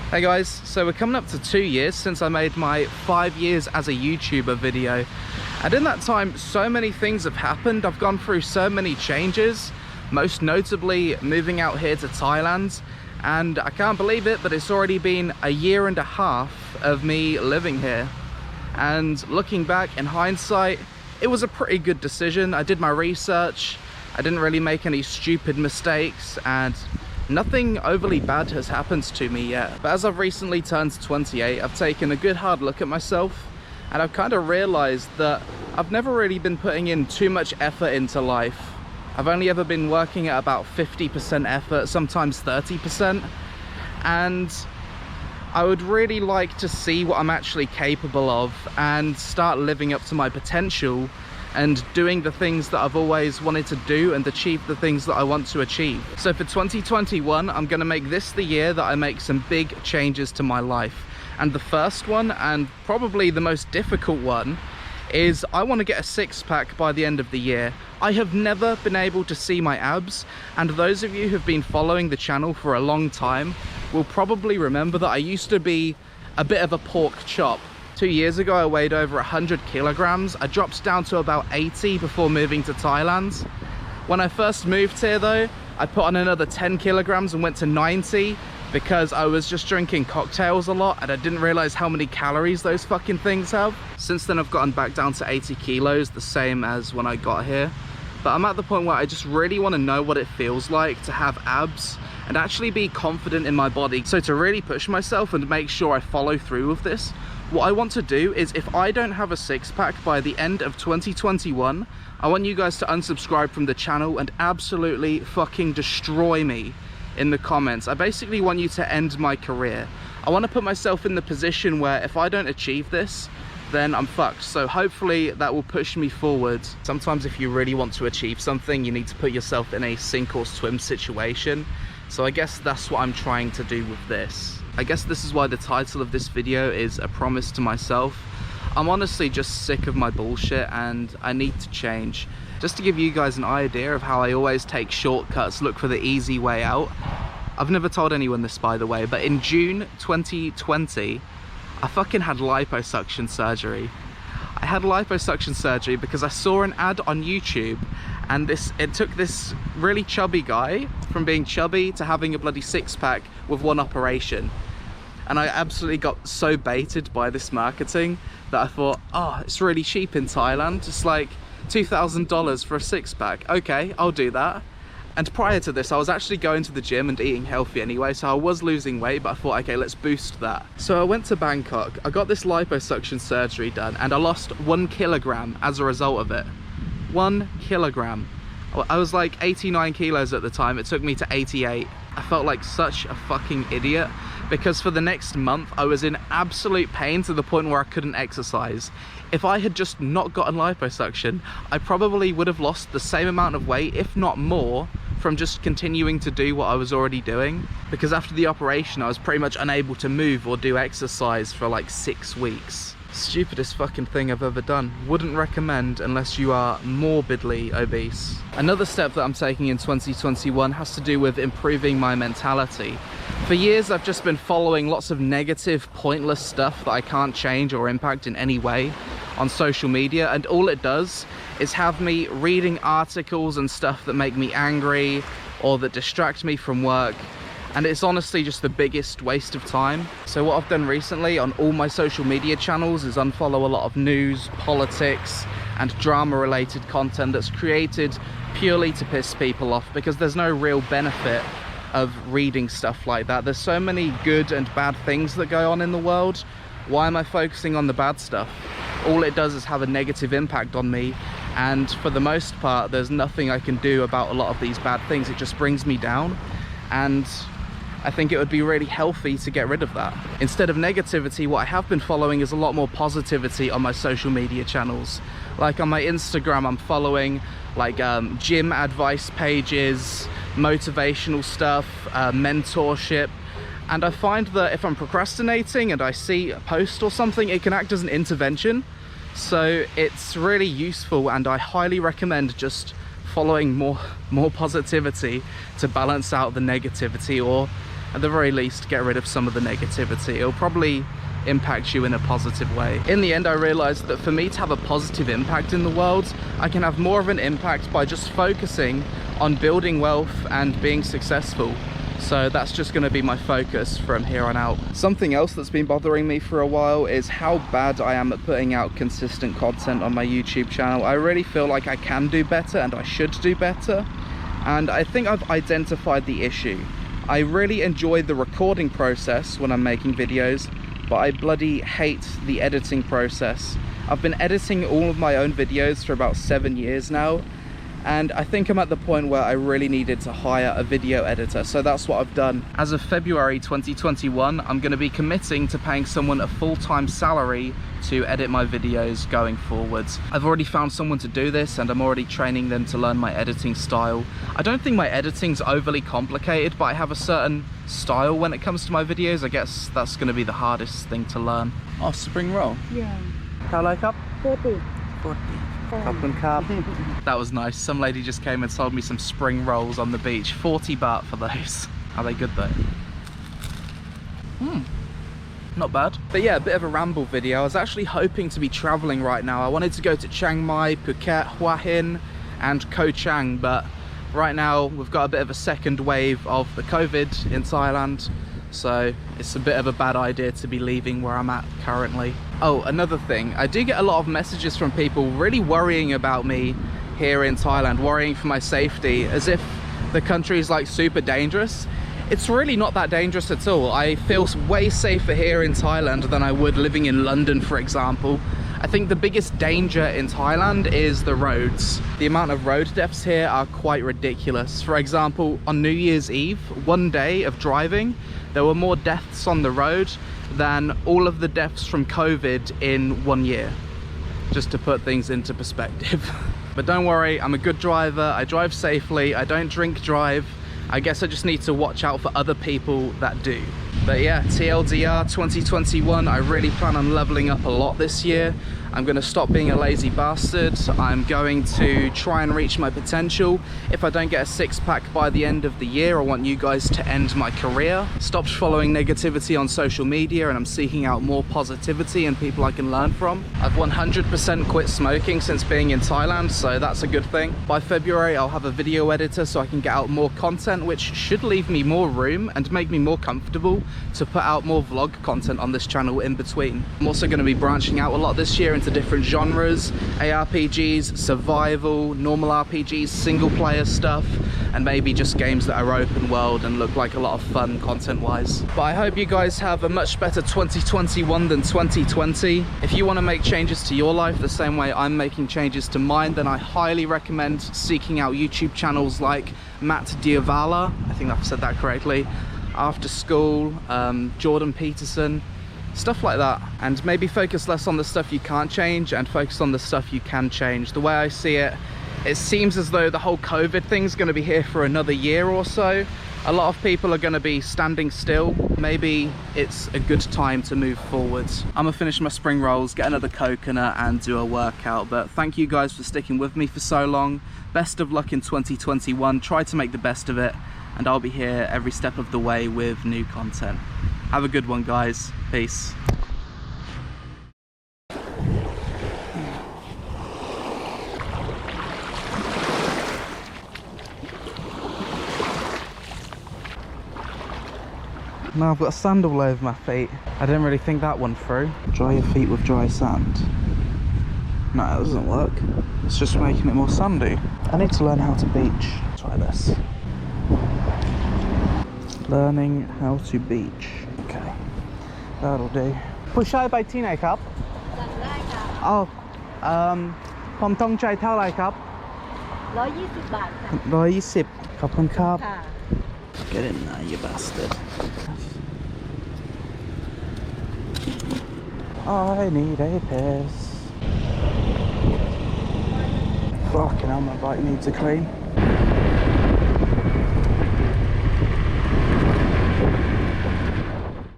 Hey guys, so we're coming up to 2 years since I made my 5 years as a YouTuber video, and in that time so many things have happened. I've gone through so many changes, most notably moving out here to Thailand, and I can't believe it, but it's already been a year and a half of me living here. And looking back in hindsight, it was a pretty good decision. I did my research, I didn't really make any stupid mistakes, and nothing overly bad has happened to me yet. But as I've recently turned 28, I've taken a good hard look at myself, and I've kind of realized that I've never really been putting in too much effort into life. I've only ever been working at about 50% effort, sometimes 30%, and I would really like to see what I'm actually capable of and start living up to my potential and doing the things that I've always wanted to do and achieve the things that I want to achieve. So for 2021, I'm going to make this the year that I make some big changes to my life. And the first one, and probably the most difficult one, is I want to get a six-pack by the end of the year. I have never been able to see my abs, and those of you who've been following the channel for a long time will probably remember that I used to be a bit of a pork chop. 2 years ago I weighed over 100 kilograms. I dropped down to about 80 before moving to Thailand. When I first moved here though, I put on another 10 kilograms and went to 90 because I was just drinking cocktails a lot and I didn't realize how many calories those fucking things have. Since then I've gotten back down to 80 kilos, the same as when I got here. But I'm at the point where I just really want to know what it feels like to have abs and actually be confident in my body. So to really push myself and make sure I follow through with this, what I want to do is, if I don't have a six-pack by the end of 2021, I want you guys to unsubscribe from the channel and absolutely fucking destroy me in the comments. I basically want you to end my career. I want to put myself in the position where if I don't achieve this, then I'm fucked. So hopefully that will push me forward. Sometimes if you really want to achieve something, you need to put yourself in a sink or swim situation. So I guess that's what I'm trying to do with this. I guess this is why the title of this video is A Promise to Myself. I'm honestly just sick of my bullshit and I need to change. Just to give you guys an idea of how I always take shortcuts, look for the easy way out. I've never told anyone this, by the way, but in June 2020, I fucking had liposuction surgery. I had liposuction surgery because I saw an ad on YouTube, and it took this really chubby guy from being chubby to having a bloody six-pack with one operation. And I absolutely got so baited by this marketing that I thought, oh, it's really cheap in Thailand. It's like $2,000 for a six-pack. Okay, I'll do that. And prior to this, I was actually going to the gym and eating healthy anyway, so I was losing weight, but I thought, okay, let's boost that. So I went to Bangkok, I got this liposuction surgery done, and I lost 1 kilogram as a result of it. 1 kilogram. I was like 89 kilos at the time, it took me to 88. I felt like such a fucking idiot because for the next month I was in absolute pain to the point where I couldn't exercise. If I had just not gotten liposuction, I probably would have lost the same amount of weight, if not more, from just continuing to do what I was already doing. Because after the operation I was pretty much unable to move or do exercise for like 6 weeks. Stupidest fucking thing I've ever done. Wouldn't recommend unless you are morbidly obese. Another step that I'm taking in 2021 has to do with improving my mentality. For years I've just been following lots of negative, pointless stuff that I can't change or impact in any way on social media, and all it does is have me reading articles and stuff that make me angry or that distract me from work. And it's honestly just the biggest waste of time. So what I've done recently on all my social media channels is unfollow a lot of news, politics, and drama-related content that's created purely to piss people off, because there's no real benefit of reading stuff like that. There's so many good and bad things that go on in the world. Why am I focusing on the bad stuff? All it does is have a negative impact on me, and for the most part, there's nothing I can do about a lot of these bad things. It just brings me down, and I think it would be really healthy to get rid of that. Instead of negativity, what I have been following is a lot more positivity on my social media channels. Like on my Instagram, I'm following like gym advice pages, motivational stuff, mentorship. And I find that if I'm procrastinating and I see a post or something, it can act as an intervention. So it's really useful, and I highly recommend just following more positivity to balance out the negativity, or at the very least get rid of some of the negativity. It'll probably impact you in a positive way. In the end, I realized that for me to have a positive impact in the world, I can have more of an impact by just focusing on building wealth and being successful. So that's just going to be my focus from here on out. Something else that's been bothering me for a while is how bad I am at putting out consistent content on my YouTube channel. I really feel like I can do better and I should do better. And I think I've identified the issue. I really enjoy the recording process when I'm making videos, but I bloody hate the editing process. I've been editing all of my own videos for about 7 years now, and I think I'm at the point where I really needed to hire a video editor, so that's what I've done. As of February 2021, I'm going to be committing to paying someone a full-time salary to edit my videos going forwards. I've already found someone to do this, and I'm already training them to learn my editing style. I don't think my editing's overly complicated, but I have a certain style when it comes to my videos. I guess that's going to be the hardest thing to learn. Oh, spring roll? Yeah. How like up? 40. 40. That was nice. Some lady just came and sold me some spring rolls on the beach. 40 baht for those. Are they good though? Not bad. But yeah, a bit of a ramble video. I was actually hoping to be traveling right now. I wanted to go to Chiang Mai, Phuket, Hua Hin and Koh Chang, but right now we've got a bit of a second wave of the COVID in Thailand, so it's a bit of a bad idea to be leaving where I'm at currently. Oh, another thing, I do get a lot of messages from people really worrying about me here in Thailand, worrying for my safety, as if the country is like super dangerous. It's really not that dangerous at all. I feel way safer here in Thailand than I would living in London, for example. I think the biggest danger in Thailand is the roads. The amount of road deaths here are quite ridiculous. For example, on New Year's Eve, one day of driving, there were more deaths on the road than all of the deaths from COVID in 1 year. Just to put things into perspective. But don't worry, I'm a good driver, I drive safely, I don't drink drive. I guess I just need to watch out for other people that do. But yeah, TLDR 2021, I really plan on leveling up a lot this year. I'm going to stop being a lazy bastard. I'm going to try and reach my potential. If I don't get a six-pack by the end of the year, I want you guys to end my career. Stopped following negativity on social media, and I'm seeking out more positivity and people I can learn from. I've 100% quit smoking since being in Thailand, so that's a good thing. By February, I'll have a video editor so I can get out more content, which should leave me more room and make me more comfortable to put out more vlog content on this channel in between. I'm also going to be branching out a lot this year into different genres, ARPGs, survival, normal RPGs, single player stuff, and maybe just games that are open world and look like a lot of fun content wise. But I hope you guys have a much better 2021 than 2020. If you want to make changes to your life the same way I'm making changes to mine, then I highly recommend seeking out YouTube channels like Matt Diavala, I think I've said that correctly, After School, Jordan Peterson, stuff like that, and maybe focus less on the stuff you can't change and focus on the stuff you can change. The way I see it, it seems as though the whole COVID thing's going to be here for another year or so. A lot of people are going to be standing still. Maybe it's a good time to move forwards. I'm gonna finish my spring rolls, get another coconut and do a workout. But thank you guys for sticking with me for so long. Best of luck in 2021. Try to make the best of it, and I'll be here every step of the way with new content. Have a good one, guys. Peace. Now I've got a sand all over my feet. I didn't really think that one through. Dry your feet with dry sand. No, that doesn't work. It's just making it more sandy. I need to learn how to beach. Try this. Learning how to beach. Okay, that'll do. ผู้ชายไปที่ไหนครับสั่งได้ค่ะผมต้องใจเท่าไหร่ครับ120 บาทค่ะ120ขอบคุณครับ Get in there, you bastard. I need a piss. Fucking hell, my bike needs a clean.